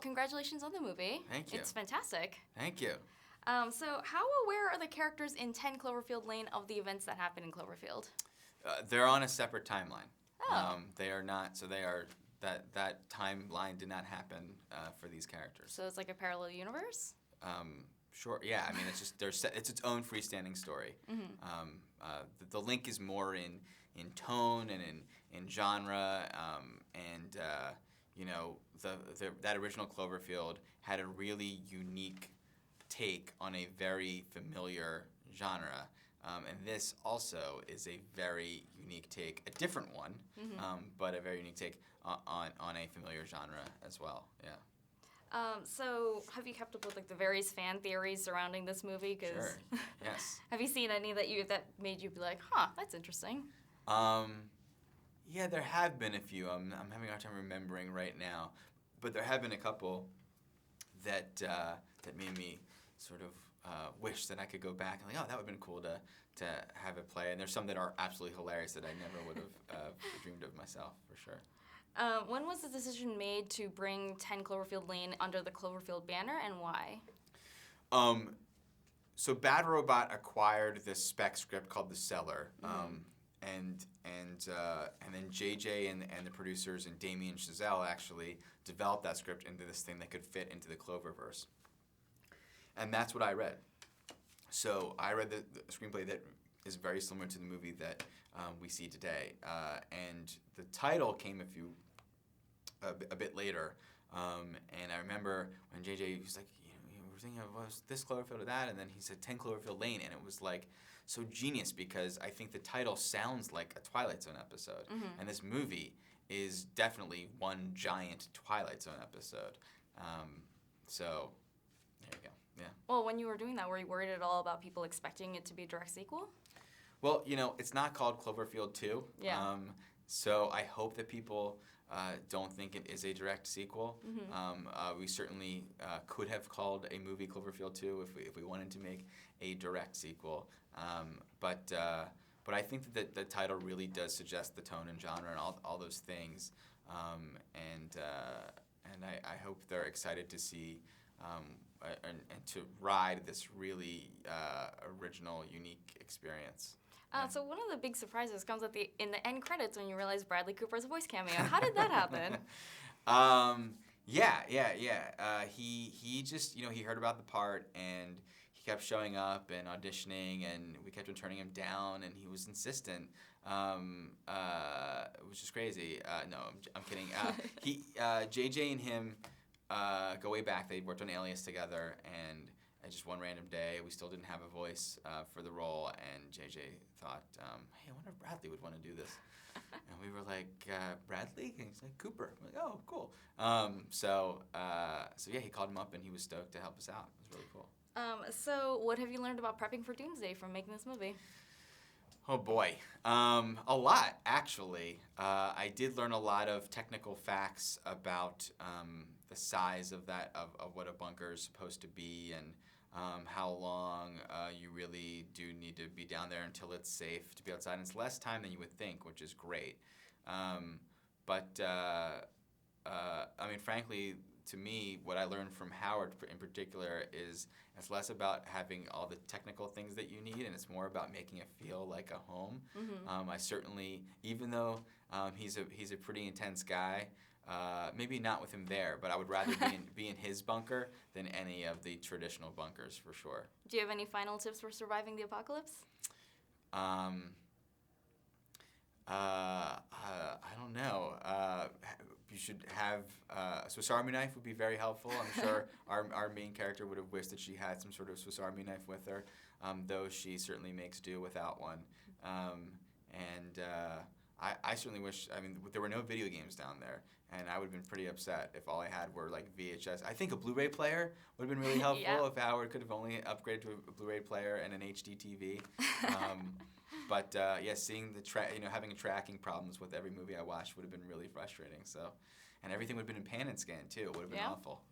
congratulations on the movie. Thank you. It's fantastic. Thank you. So how aware are the characters in 10 Cloverfield Lane of the events that happen in Cloverfield? They're on a separate timeline. Oh. They are not. So they are. That timeline did not happen for these characters. So it's like a parallel universe? Sure. Yeah. I mean, it's just it's its own freestanding story. The link is more in tone and in genre, and you know, that original Cloverfield had a really unique take on a very familiar genre. And this also is a very unique take, a different one, but a very unique take on a familiar genre as well. Yeah. So have you kept up with like the various fan theories surrounding this movie? Sure. Yes. Have you seen any that made you be like, huh, that's interesting? Yeah, there have been a few. I'm having a hard time remembering right now, but there have been a couple that made me sort of wish that I could go back and like, oh, that would have been cool to have it play. And there's some that are absolutely hilarious that I never would have dreamed of myself, for sure. When was the decision made to bring 10 Cloverfield Lane under the Cloverfield banner, and why? So Bad Robot acquired this spec script called The Cellar, and then JJ and the producers and Damien Chazelle actually developed that script into this thing that could fit into the Cloververse. And that's what I read. So I read the screenplay that is very similar to the movie that we see today, and the title came a bit later. And I remember when JJ was like, we're thinking of was this Cloverfield or that, and then he said 10 Cloverfield Lane, and it was like so genius because I think the title sounds like a Twilight Zone episode, and this movie is definitely one giant Twilight Zone episode. So there you go. Yeah. Well, when you were doing that, were you worried at all about people expecting it to be a direct sequel? Well, it's not called Cloverfield 2. Yeah. So I hope that people don't think it is a direct sequel. We certainly could have called a movie Cloverfield 2 if we wanted to make a direct sequel. But I think that the title really does suggest the tone and genre and all those things. And I hope they're excited to see and to ride this really original, unique experience. So one of the big surprises comes in the end credits when you realize Bradley Cooper's a voice cameo. How did that happen? Yeah. He just, he heard about the part and he kept showing up and auditioning, and we kept on turning him down, and he was insistent. It was just crazy. No, I'm kidding. JJ and him go way back. They worked on Alias together, and just one random day, we still didn't have a voice for the role, and JJ thought, hey, I wonder if Bradley would want to do this. And we were like, Bradley? And he's like, Cooper. I'm like, oh, cool. So yeah, he called him up, and he was stoked to help us out. It was really cool. So what have you learned about prepping for Doomsday from making this movie? Oh, boy. A lot, actually. I did learn a lot of technical facts about the size of what a bunker is supposed to be, and how long you really do need to be down there until it's safe to be outside. And it's less time than you would think, which is great. But I mean, frankly, to me, what I learned from Howard in particular is it's less about having all the technical things that you need, and it's more about making it feel like a home. I certainly, even though he's a pretty intense guy, maybe not with him there, but I would rather be in his bunker than any of the traditional bunkers, for sure. Do you have any final tips for surviving the apocalypse? I don't know. You should have a Swiss Army knife would be very helpful. I'm sure our main character would have wished that she had some sort of Swiss Army knife with her, though she certainly makes do without one. I certainly wish, there were no video games down there, and I would have been pretty upset if all I had were like VHS. I think a Blu-ray player would have been really helpful if Howard could have only upgraded to a Blu-ray player and an HD TV. But yeah, seeing having tracking problems with every movie I watched would have been really frustrating. So, and everything would have been in pan and scan too. It would have been awful.